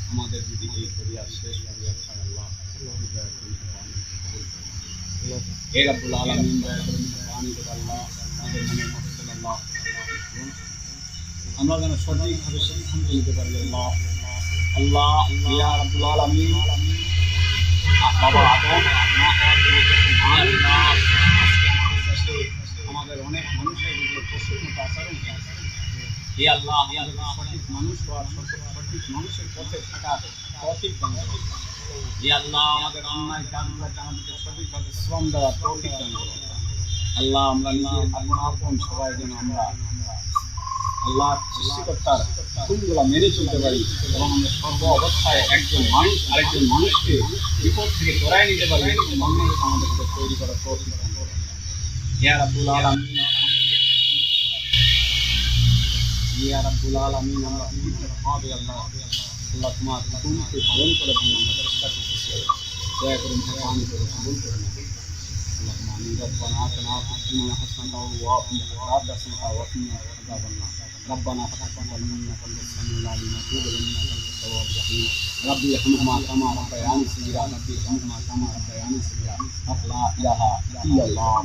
আমাদের যদি এই পরিবার শেষ পরিবার হয় আল্লাহ হে রব্বুল আলামিন দয়া করে মেহেরবানি করে আল্লাহ আমাদের মনে মহসিন আল্লাহ আমরা যেন সঠিকভাবে সিদ্ধান্ত নিতে পারি আল্লাহ আল্লাহ ইয়া রব্বুল আলামিন বাবা আদম আমাদের অনেক মানুষের দিকে পশুর মতো আচরণ করে হে আল্লাহ সঠিক মানুষ হওয়ার সঠিক মানুষের পথে থাকার তৌফিক দান করুন হে আল্লাহ আমাদের অন্যায় কাজগুলোকে আমাদেরকে সঠিকভাবে শ্রম দেওয়ার তৌফিক দান করুন আল্লাহ আমরা নিজের আপন সবাই যেন আমরা আল্লাহ সৃষ্টিকর্তার হুকুমগুলো মেনে চলতে পারি এবং আমরা সর্ব অবস্থায় একজন মানুষ আরেকজন মানুষকে বিপদ থেকে সরাই নিতে পারি এরকম মনোভাব আমাদেরকে তৈরি করার তৌফিক দান করুন ইয়া রাব্বুল আলামিন ইয়া রাব্বুল আলামিন আমরা হবে আল্লাহ আল্লাহ তোমার হুকুমকে পালন করার জন্য আমরা চেষ্টা করতেছি দয়া করে মেহেরবানি করে কবুল করে নেবেন اللهم آمين ربنا آتنا في الدنيا حسنة وفي الآخرة حسنة وقنا عذاب النار ربنا تقبل منا إنك السميع العليم وتب علينا إنك التواب الرحيم ربي ارحمهما كما ربياني صغيرا ربي ارحمهما كما ربياني صغيرا لا إله إلا الله